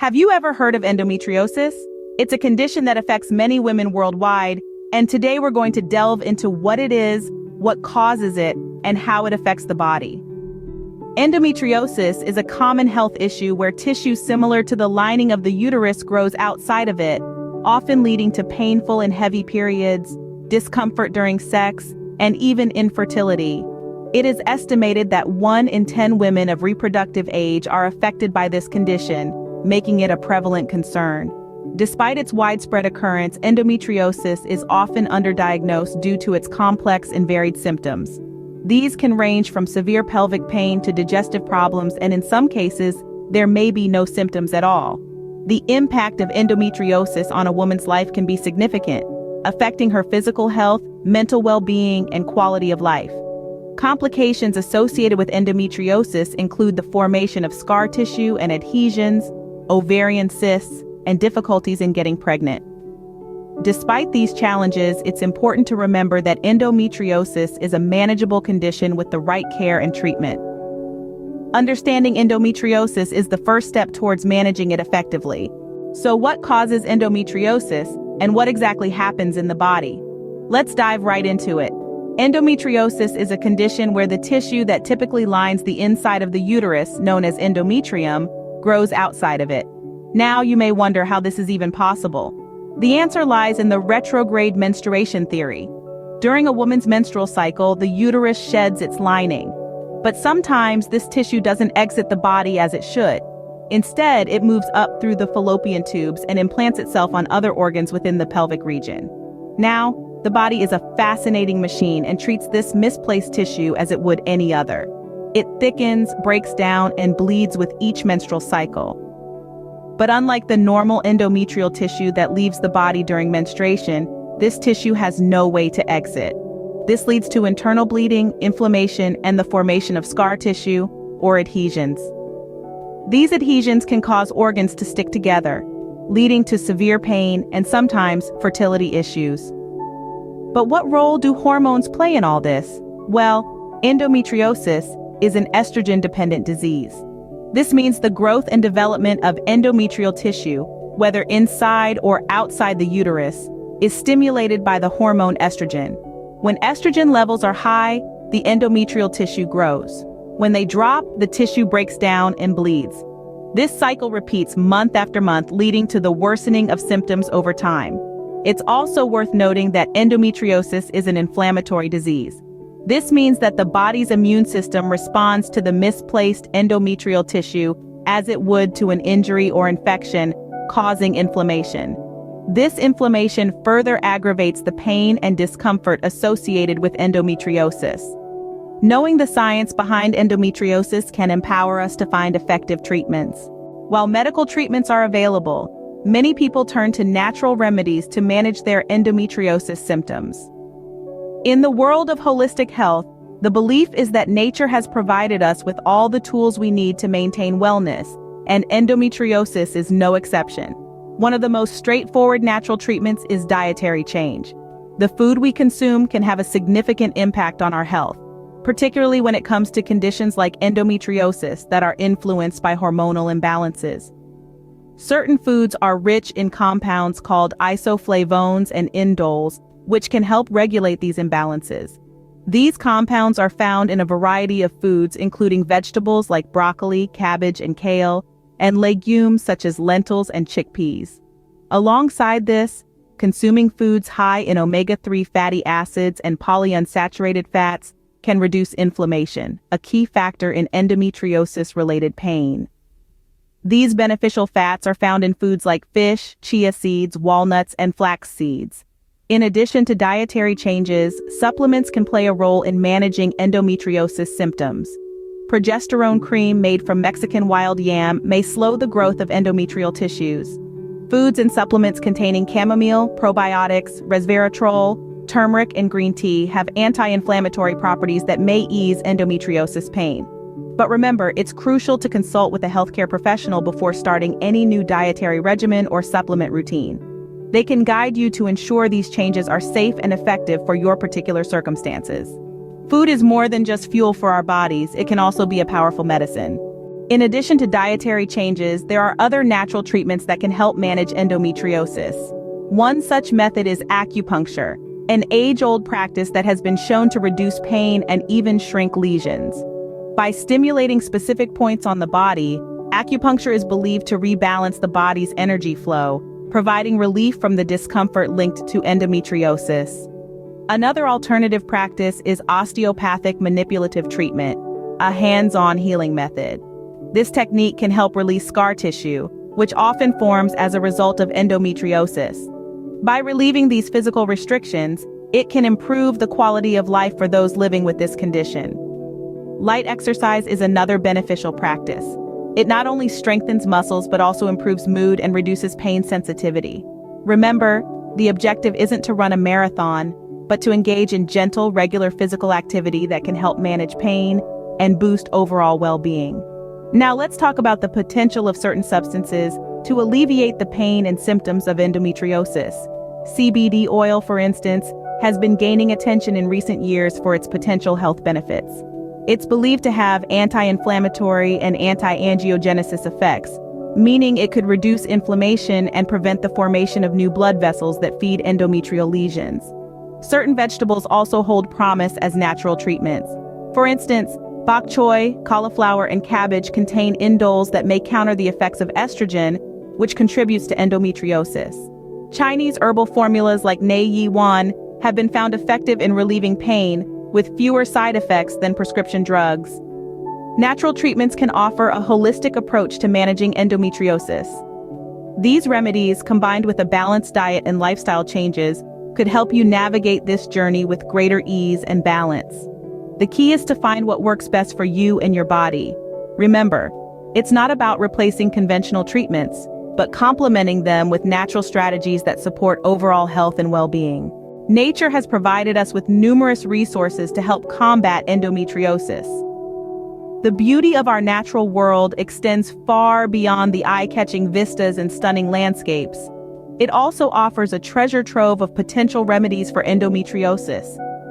Have you ever heard of endometriosis? It's a condition that affects many women worldwide, and today we're going to delve into what it is, what causes it, and how it affects the body. Endometriosis is a common health issue where tissue similar to the lining of the uterus grows outside of it, often leading to painful and heavy periods, discomfort during sex, and even infertility. It is estimated that 1 in 10 women of reproductive age are affected by this condition, making it a prevalent concern. Despite its widespread occurrence, endometriosis is often underdiagnosed due to its complex and varied symptoms. These can range from severe pelvic pain to digestive problems, and in some cases, there may be no symptoms at all. The impact of endometriosis on a woman's life can be significant, affecting her physical health, mental well-being, and quality of life. Complications associated with endometriosis include the formation of scar tissue and adhesions, ovarian cysts, and difficulties in getting pregnant. Despite these challenges, it's important to remember that endometriosis is a manageable condition with the right care and treatment. Understanding endometriosis is the first step towards managing it effectively. So what causes endometriosis, and what exactly happens in the body? Let's dive right into it. Endometriosis is a condition where the tissue that typically lines the inside of the uterus, known as endometrium, grows outside of it. Now you may wonder how this is even possible. The answer lies in the retrograde menstruation theory. During a woman's menstrual cycle, the uterus sheds its lining. But sometimes this tissue doesn't exit the body as it should. Instead, it moves up through the fallopian tubes and implants itself on other organs within the pelvic region. Now, the body is a fascinating machine and treats this misplaced tissue as it would any other. It thickens, breaks down, and bleeds with each menstrual cycle. But unlike the normal endometrial tissue that leaves the body during menstruation, this tissue has no way to exit. This leads to internal bleeding, inflammation, and the formation of scar tissue, or adhesions. These adhesions can cause organs to stick together, leading to severe pain and sometimes fertility issues. But what role do hormones play in all this? Well, endometriosis is an estrogen-dependent disease. This means the growth and development of endometrial tissue, whether inside or outside the uterus, is stimulated by the hormone estrogen. When estrogen levels are high, the endometrial tissue grows. When they drop, the tissue breaks down and bleeds. This cycle repeats month after month, leading to the worsening of symptoms over time. It's also worth noting that endometriosis is an inflammatory disease. This means that the body's immune system responds to the misplaced endometrial tissue as it would to an injury or infection, causing inflammation. This inflammation further aggravates the pain and discomfort associated with endometriosis. Knowing the science behind endometriosis can empower us to find effective treatments. While medical treatments are available, many people turn to natural remedies to manage their endometriosis symptoms. In the world of holistic health, the belief is that nature has provided us with all the tools we need to maintain wellness, and endometriosis is no exception. One of the most straightforward natural treatments is dietary change. The food we consume can have a significant impact on our health, particularly when it comes to conditions like endometriosis that are influenced by hormonal imbalances. Certain foods are rich in compounds called isoflavones and indoles, which can help regulate these imbalances. These compounds are found in a variety of foods, including vegetables like broccoli, cabbage, and kale, and legumes such as lentils and chickpeas. Alongside this, consuming foods high in omega-3 fatty acids and polyunsaturated fats can reduce inflammation, a key factor in endometriosis-related pain. These beneficial fats are found in foods like fish, chia seeds, walnuts, and flax seeds. In addition to dietary changes, supplements can play a role in managing endometriosis symptoms. Progesterone cream made from Mexican wild yam may slow the growth of endometrial tissues. Foods and supplements containing chamomile, probiotics, resveratrol, turmeric, and green tea have anti-inflammatory properties that may ease endometriosis pain. But remember, it's crucial to consult with a healthcare professional before starting any new dietary regimen or supplement routine. They can guide you to ensure these changes are safe and effective for your particular circumstances. Food is more than just fuel for our bodies, it can also be a powerful medicine. In addition to dietary changes, there are other natural treatments that can help manage endometriosis. One such method is acupuncture, an age-old practice that has been shown to reduce pain and even shrink lesions. By stimulating specific points on the body, acupuncture is believed to rebalance the body's energy flow, providing relief from the discomfort linked to endometriosis. Another alternative practice is osteopathic manipulative treatment, a hands-on healing method. This technique can help release scar tissue, which often forms as a result of endometriosis. By relieving these physical restrictions, it can improve the quality of life for those living with this condition. Light exercise is another beneficial practice. It not only strengthens muscles but also improves mood and reduces pain sensitivity. Remember, the objective isn't to run a marathon, but to engage in gentle, regular physical activity that can help manage pain and boost overall well-being. Now let's talk about the potential of certain substances to alleviate the pain and symptoms of endometriosis. CBD oil, for instance, has been gaining attention in recent years for its potential health benefits. It's believed to have anti-inflammatory and anti-angiogenesis effects, meaning it could reduce inflammation and prevent the formation of new blood vessels that feed endometrial lesions. Certain vegetables also hold promise as natural treatments. For instance, bok choy, cauliflower, and cabbage contain indoles that may counter the effects of estrogen, which contributes to endometriosis. Chinese herbal formulas like nei yi wan have been found effective in relieving pain, with fewer side effects than prescription drugs. Natural treatments can offer a holistic approach to managing endometriosis. These remedies, combined with a balanced diet and lifestyle changes, could help you navigate this journey with greater ease and balance. The key is to find what works best for you and your body. Remember, it's not about replacing conventional treatments, but complementing them with natural strategies that support overall health and well-being. Nature has provided us with numerous resources to help combat endometriosis. The beauty of our natural world extends far beyond the eye-catching vistas and stunning landscapes. It also offers a treasure trove of potential remedies for endometriosis,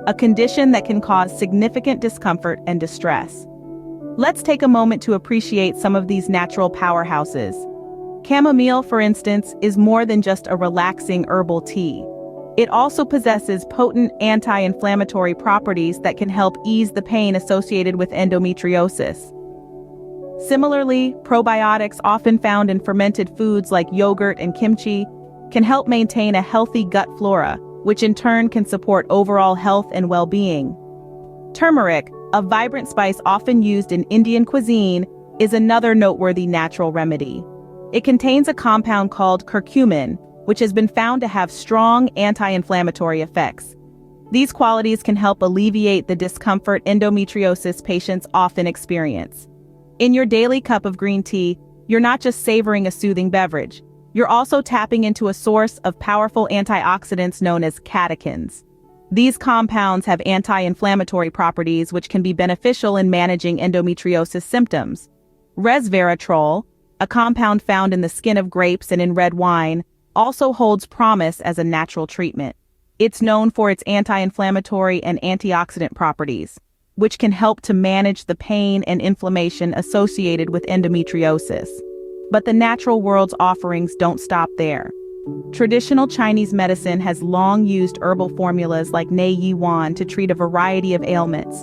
a condition that can cause significant discomfort and distress. Let's take a moment to appreciate some of these natural powerhouses. Chamomile, for instance, is more than just a relaxing herbal tea. It also possesses potent anti-inflammatory properties that can help ease the pain associated with endometriosis. Similarly, probiotics often found in fermented foods like yogurt and kimchi can help maintain a healthy gut flora, which in turn can support overall health and well-being. Turmeric, a vibrant spice often used in Indian cuisine, is another noteworthy natural remedy. It contains a compound called curcumin, which has been found to have strong anti-inflammatory effects. These qualities can help alleviate the discomfort endometriosis patients often experience. In your daily cup of green tea, you're not just savoring a soothing beverage. You're also tapping into a source of powerful antioxidants known as catechins. These compounds have anti-inflammatory properties which can be beneficial in managing endometriosis symptoms. Resveratrol, a compound found in the skin of grapes and in red wine, also holds promise as a natural treatment. It's known for its anti-inflammatory and antioxidant properties, which can help to manage the pain and inflammation associated with endometriosis. But the natural world's offerings don't stop there. Traditional Chinese medicine has long used herbal formulas like nei yi wan to treat a variety of ailments.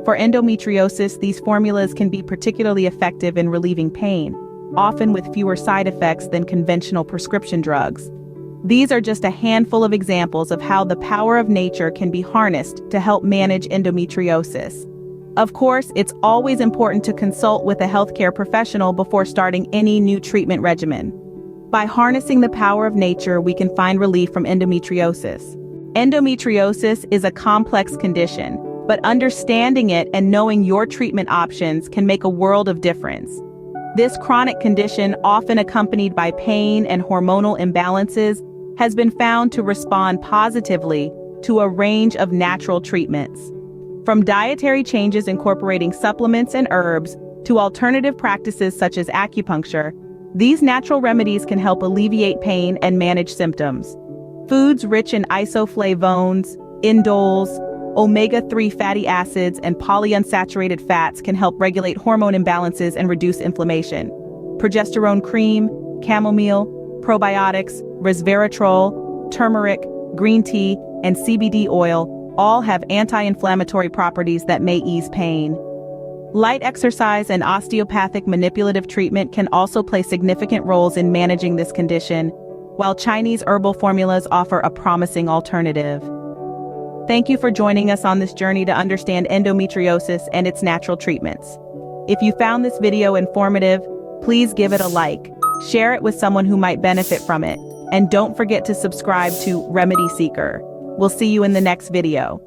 For endometriosis, these formulas can be particularly effective in relieving pain, often with fewer side effects than conventional prescription drugs. These are just a handful of examples of how the power of nature can be harnessed to help manage endometriosis. Of course, it's always important to consult with a healthcare professional before starting any new treatment regimen. By harnessing the power of nature, we can find relief from endometriosis. Endometriosis is a complex condition, but understanding it and knowing your treatment options can make a world of difference. This chronic condition, often accompanied by pain and hormonal imbalances, has been found to respond positively to a range of natural treatments. From dietary changes incorporating supplements and herbs to alternative practices such as acupuncture, these natural remedies can help alleviate pain and manage symptoms. Foods rich in isoflavones, indoles, Omega-3 fatty acids and polyunsaturated fats can help regulate hormone imbalances and reduce inflammation. Progesterone cream, chamomile, probiotics, resveratrol, turmeric, green tea, and CBD oil all have anti-inflammatory properties that may ease pain. Light exercise and osteopathic manipulative treatment can also play significant roles in managing this condition, while Chinese herbal formulas offer a promising alternative. Thank you for joining us on this journey to understand endometriosis and its natural treatments. If you found this video informative, please give it a like, share it with someone who might benefit from it, and don't forget to subscribe to Remedy Seeker. We'll see you in the next video.